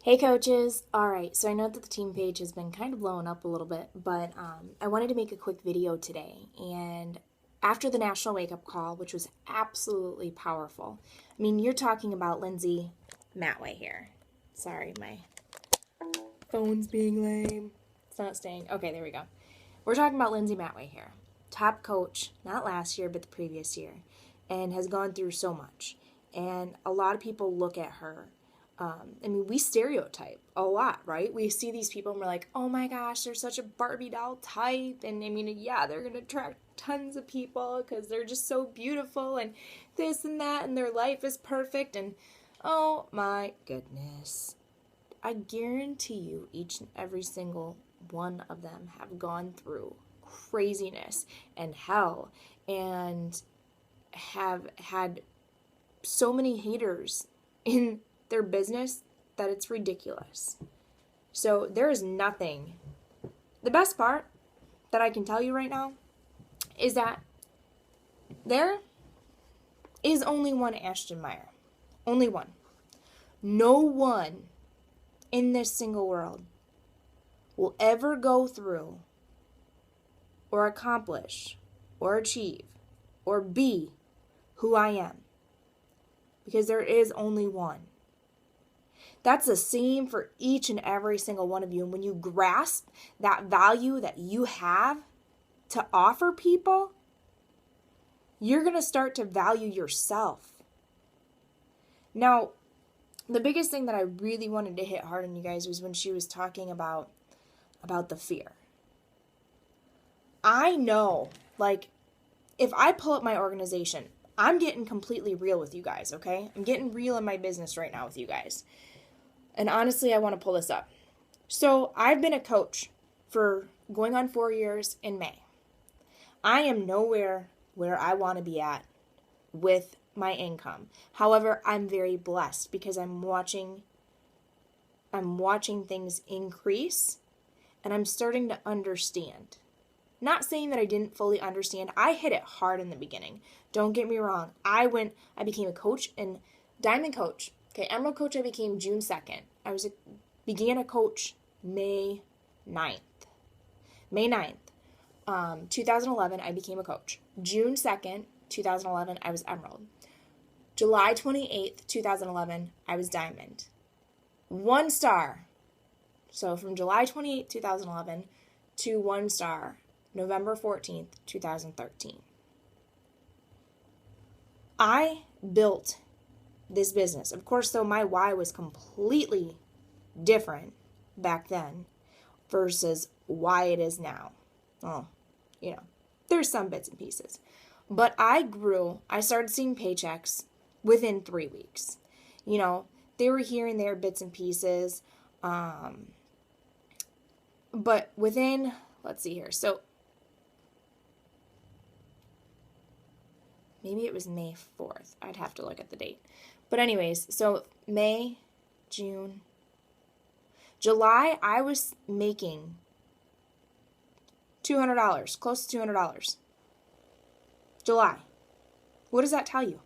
Hey coaches! Alright, so I know that the team page has been kind of blowing up a little bit, but I wanted to make a quick video today. And after the National Wake Up Call, which was absolutely powerful, I mean, you're talking about Lindsay Matway here. Sorry, my phone's being lame. It's not staying. Okay, there we go. We're talking about Lindsay Matway here. Top coach, not last year, but the previous year, and has gone through so much. And a lot of people look at her. We stereotype a lot, right? We see these people and we're like, oh my gosh, they're such a Barbie doll type. And yeah, they're going to attract tons of people because they're just so beautiful and this and that, and their life is perfect. And oh my goodness. I guarantee you, each and every single one of them have gone through craziness and hell and have had so many haters in their business that it's ridiculous. So there is nothing. The best part that I can tell you right now is that there is only one Ashton Meyer. Only one. No one in this single world will ever go through or accomplish or achieve or be who I am, because there is only one. That's the same for each and every single one of you. And when you grasp that value that you have to offer people, you're going to start to value yourself. Now, the biggest thing that I really wanted to hit hard on you guys was when she was talking about the fear. I know, if I pull up my organization, I'm getting completely real with you guys, okay? I'm getting real in my business right now with you guys. And honestly, I want to pull this up. So I've been a coach for going on 4 years in May. I am nowhere where I want to be at with my income. However, I'm very blessed because I'm watching things increase, and I'm starting to understand. Not saying that I didn't fully understand. I hit it hard in the beginning. Don't get me wrong. I became a coach and diamond coach. Okay, emerald coach I became June 2nd. Began a coach May 9th. May 9th, 2011, I became a coach. June 2nd, 2011, I was emerald. July 28th, 2011, I was diamond. 1 star. So from July 28th, 2011 to 1 star, November 14th, 2013. I built this business. Of course, though, my why was completely different back then versus why it is now. Oh, there's some bits and pieces. But I started seeing paychecks within 3 weeks. They were here and there, bits and pieces. But within, let's see here. So maybe it was May 4th. I'd have to look at the date. But anyways, so May, June, July, I was making $200, close to $200. July. What does that tell you?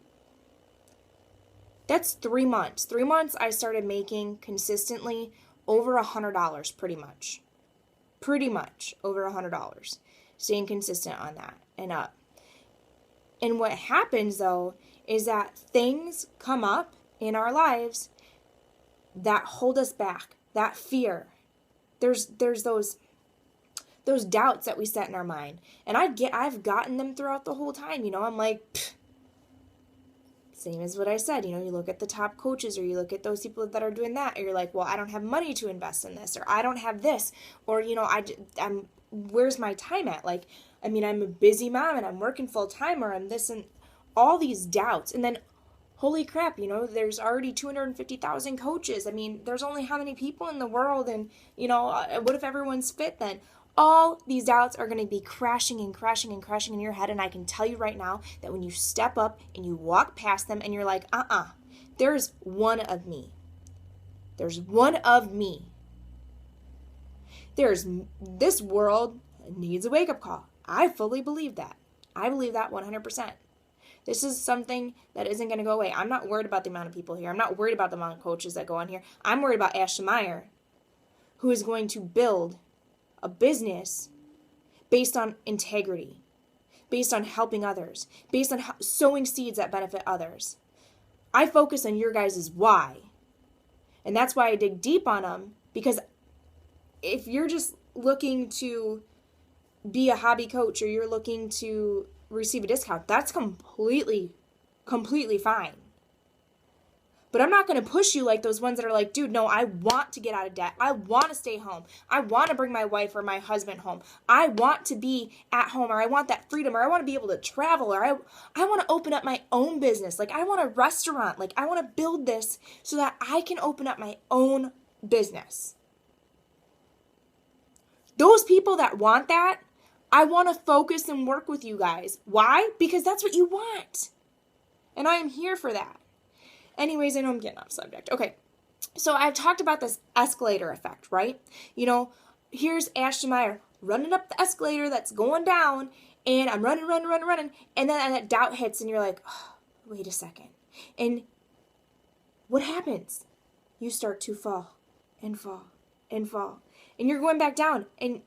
That's 3 months. 3 months I started making consistently over $100 pretty much. Pretty much over $100. Staying consistent on that and up. And what happens, though, is that things come up in our lives that hold us back. That fear. There's those doubts that we set in our mind. And I've gotten them throughout the whole time. I'm like, same as what I said. You look at the top coaches, or you look at those people that are doing that, and you're like, well, I don't have money to invest in this, or I don't have this, or, I'm where's my time at? I'm a busy mom and I'm working full time, or I'm this, and all these doubts. And then, holy crap, there's already 250,000 coaches. There's only how many people in the world, and, what if everyone's fit then? All these doubts are going to be crashing and crashing and crashing in your head. And I can tell you right now that when you step up and you walk past them and you're like, there's one of me. There's one of me. This world needs a wake-up call. I fully believe that. I believe that 100%. This is something that isn't going to go away. I'm not worried about the amount of people here. I'm not worried about the amount of coaches that go on here. I'm worried about Ashton Meyer, who is going to build a business based on integrity, based on helping others, based on sowing seeds that benefit others. I focus on your guys' why. And that's why I dig deep on them, because if you're just looking to be a hobby coach or you're looking to receive a discount, that's completely fine. But I'm not going to push you like those ones that are like, dude, no, I want to get out of debt. I want to stay home. I want to bring my wife or my husband home. I want to be at home, or I want that freedom, or I want to be able to travel, or I want to open up my own business. Like, I want a restaurant. Like, I want to build this so that I can open up my own business. Those people that want that, I want to focus and work with you guys. Why? Because that's what you want. And I am here for that. Anyways, I know I'm getting off subject. Okay, so I've talked about this escalator effect, right? You know, here's Ashton Meyer running up the escalator that's going down, and I'm running, and then that doubt hits, and you're like, oh, wait a second. And what happens? You start to fall and fall and fall. And you're going back down, and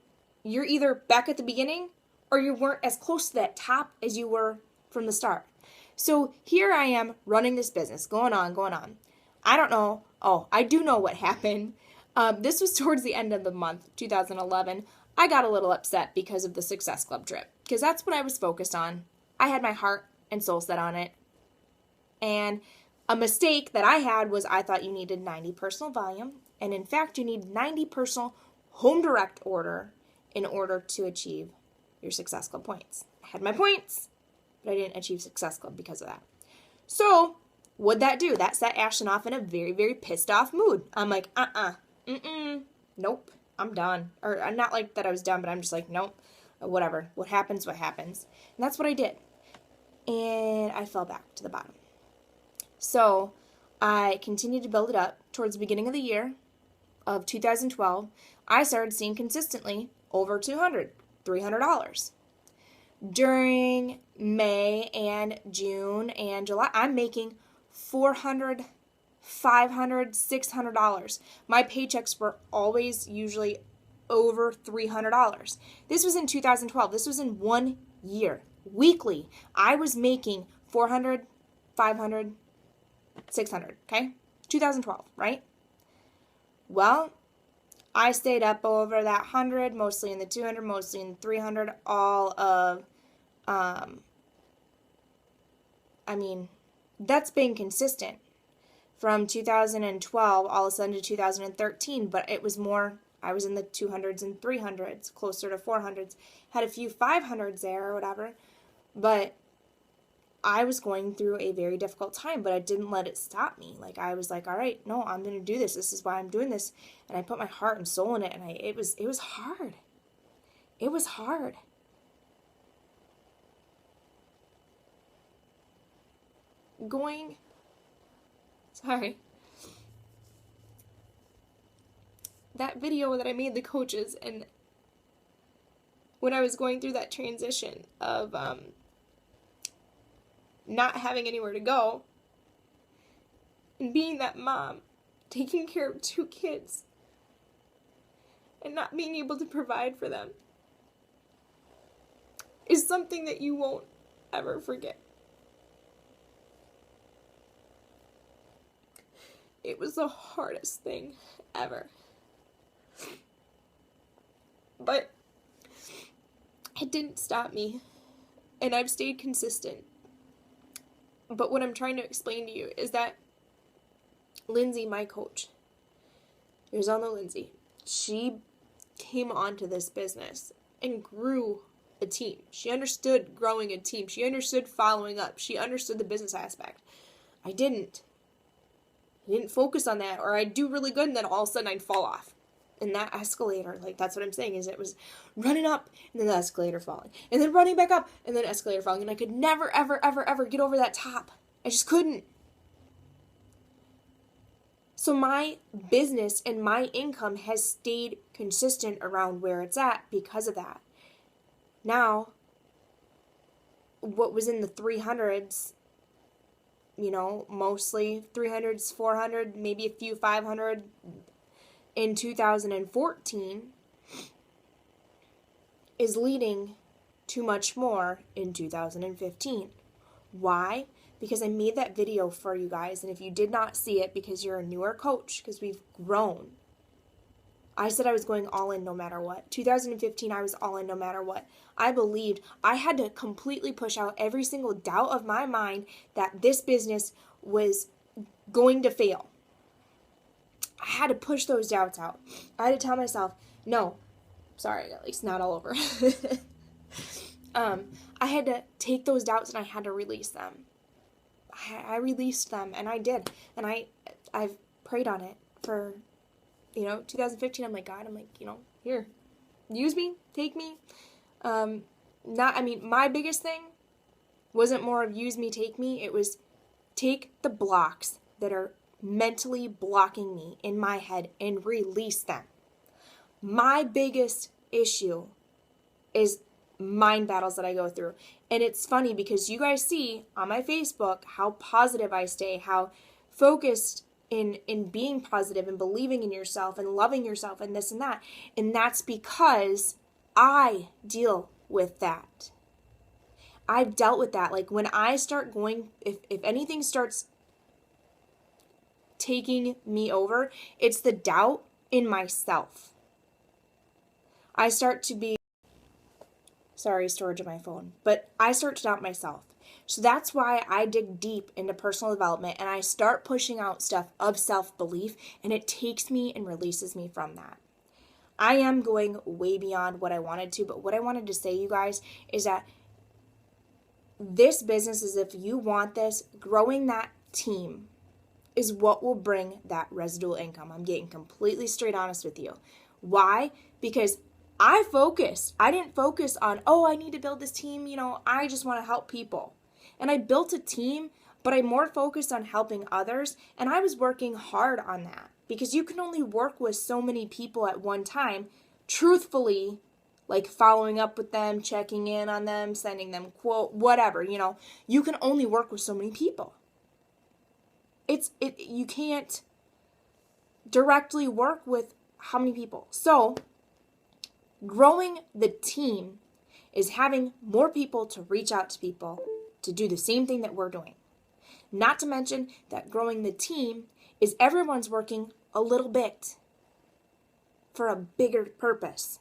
you're either back at the beginning or you weren't as close to that top as you were from the start. So here I am running this business, going on. I don't know. Oh, I do know what happened. This was towards the end of the month, 2011. I got a little upset because of the Success Club trip, because that's what I was focused on. I had my heart and soul set on it. And a mistake that I had was I thought you needed 90 personal volume. And in fact, you need 90 personal home direct order in order to achieve your Success Club points. I had my points, but I didn't achieve Success Club because of that. So what'd that do? That set Ashton off in a very, very pissed off mood. I'm like, nope, I'm done. Or not like that I was done, but I'm just like, nope, whatever. What happens, what happens. And that's what I did. And I fell back to the bottom. So I continued to build it up. Towards the beginning of the year of 2012, I started seeing consistently over $300. During May and June and July, I'm making $400, $500, $600. My paychecks were always usually over $300. This was in 2012. This was in 1 year. Weekly, I was making $400, $500, $600, okay? 2012, right? Well, I stayed up over that 100, mostly in the 200, mostly in the 300, all of, that's been consistent from 2012 all of a sudden to 2013, but it was more, I was in the 200s and 300s, closer to 400s, had a few 500s there or whatever, but I was going through a very difficult time, but I didn't let it stop me. Like, I was like, all right, no, I'm going to do this. This is why I'm doing this. And I put my heart and soul in it, and it was hard. It was hard. That video that I made the coaches, and when I was going through that transition of, not having anywhere to go, and being that mom, taking care of 2 kids, and not being able to provide for them, is something that you won't ever forget. It was the hardest thing ever. But it didn't stop me, and I've stayed consistent. But what I'm trying to explain to you is that Lindsay, my coach, here's on the Lindsay, she came onto this business and grew a team. She understood growing a team. She understood following up. She understood the business aspect. I didn't focus on that, or I'd do really good, and then all of a sudden I'd fall off. And that escalator, like, that's what I'm saying, is it was running up, and then the escalator falling, and then running back up, and then escalator falling, and I could never, ever, ever, ever get over that top. I just couldn't. So my business and my income has stayed consistent around where it's at because of that. Now, what was in the 300s, you know, mostly 300s, 400, maybe a few 500 in 2014 is leading to much more in 2015. Why? Because I made that video for you guys, and if you did not see it because you're a newer coach, because we've grown, I said I was going all in no matter what. 2015, I was all in no matter what. I believed I had to completely push out every single doubt of my mind that this business was going to fail. I had to push those doubts out. I had to tell myself, no, sorry, at least not all over. I had to take those doubts and I had to release them. I released them, and I did. And I've prayed on it for, 2015. I'm like, God, here, use me, take me. My biggest thing wasn't more of use me, take me. It was take the blocks that are mentally blocking me in my head and release them. My biggest issue is mind battles that I go through. And it's funny because you guys see on my Facebook how positive I stay, how focused in being positive and believing in yourself and loving yourself and this and that. And that's because I deal with that. I've dealt with that. Like when I start going, if anything starts taking me over, it's the doubt in myself. I start to be, sorry, storage of my phone, but I start to doubt myself. So that's why I dig deep into personal development and I start pushing out stuff of self-belief, and it takes me and releases me from that. I am going way beyond what I wanted to, but what I wanted to say, you guys, is that this business is, if you want this, growing that team is what will bring that residual income. I'm getting completely straight honest with you. Why? Because I didn't focus on, I need to build this team. I just want to help people. And I built a team, but I more focused on helping others. And I was working hard on that because you can only work with so many people at one time, truthfully, like following up with them, checking in on them, sending them quote, whatever, you can only work with so many people. You can't directly work with how many people. So growing the team is having more people to reach out to people to do the same thing that we're doing. Not to mention that growing the team is everyone's working a little bit for a bigger purpose.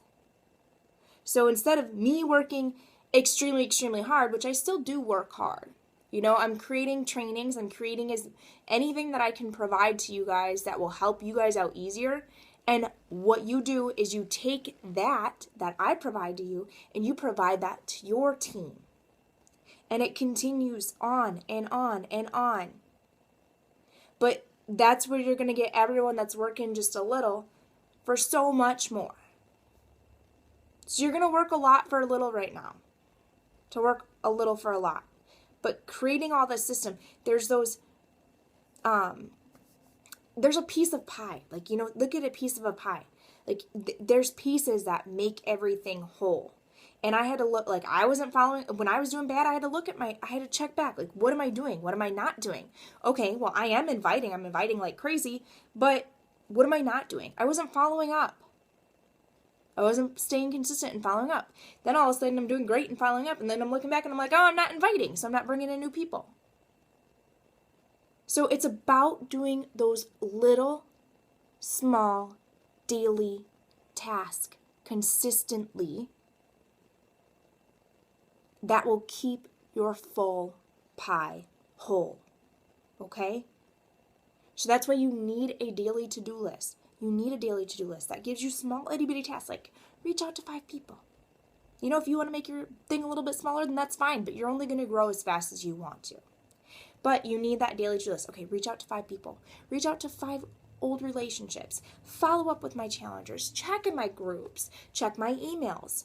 So instead of me working extremely, extremely hard, which I still do work hard, I'm creating trainings, I'm creating anything that I can provide to you guys that will help you guys out easier. And what you do is you take that I provide to you and you provide that to your team. And it continues on and on and on. But that's where you're going to get everyone that's working just a little for so much more. So you're going to work a lot for a little right now. To work a little for a lot. But creating all this system, there's those, there's a piece of pie. Like, look at a piece of a pie. Like, there's pieces that make everything whole. And I had to look, like, I wasn't following, when I was doing bad, I had to check back. Like, what am I doing? What am I not doing? Okay, well, I'm inviting like crazy, but what am I not doing? I wasn't following up. I wasn't staying consistent and following up. Then all of a sudden I'm doing great and following up, and then I'm looking back and I'm like, I'm not inviting, so I'm not bringing in new people. So it's about doing those little, small, daily tasks consistently that will keep your full pie whole. Okay? So that's why you need a daily to-do list. You need a daily to-do list that gives you small itty-bitty tasks, like reach out to 5 people. If you want to make your thing a little bit smaller, then that's fine, but you're only going to grow as fast as you want to. But you need that daily to-do list. Okay, reach out to 5 people. Reach out to 5 old relationships. Follow up with my challengers. Check in my groups. Check my emails.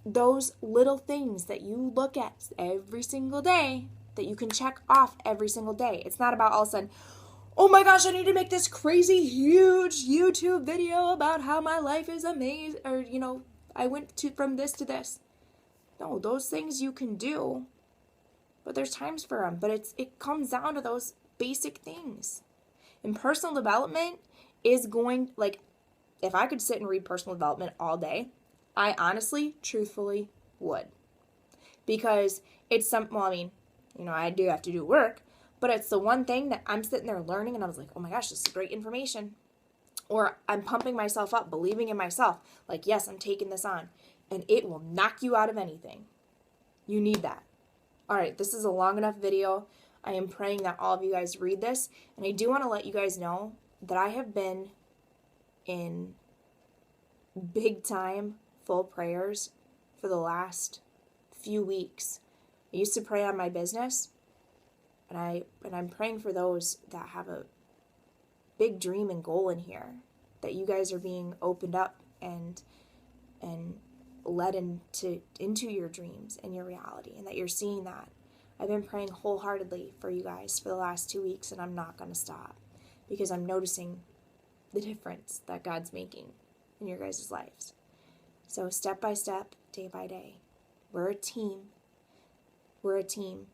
Those little things that you look at every single day that you can check off every single day. It's not about all of a sudden, oh my gosh, I need to make this crazy, huge YouTube video about how my life is amazing, or, I went from this to this. No, those things you can do but there's times for them. But it comes down to those basic things. And personal development is going, like, if I could sit and read personal development all day, I honestly, truthfully would. Because it's I do have to do work, but it's the one thing that I'm sitting there learning and I was like, oh my gosh, this is great information. Or I'm pumping myself up, believing in myself. Like, yes, I'm taking this on. And it will knock you out of anything. You need that. All right, this is a long enough video. I am praying that all of you guys read this. And I do want to let you guys know that I have been in big time full prayers for the last few weeks. I used to pray on my business, and I'm praying for those that have a big dream and goal in here, that you guys are being opened up and led into your dreams and your reality, and that you're seeing that. I've been praying wholeheartedly for you guys for the last 2 weeks, and I'm not going to stop because I'm noticing the difference that God's making in your guys' lives. So step by step, day by day, we're a team. We're a team.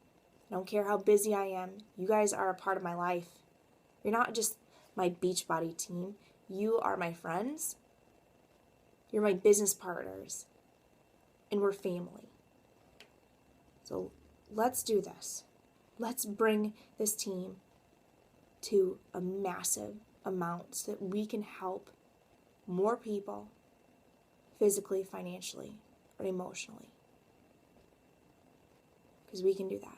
I don't care how busy I am. You guys are a part of my life. You're not just my Beachbody team. You are my friends. You're my business partners. And we're family. So let's do this. Let's bring this team to a massive amount so that we can help more people physically, financially, or emotionally. Because we can do that.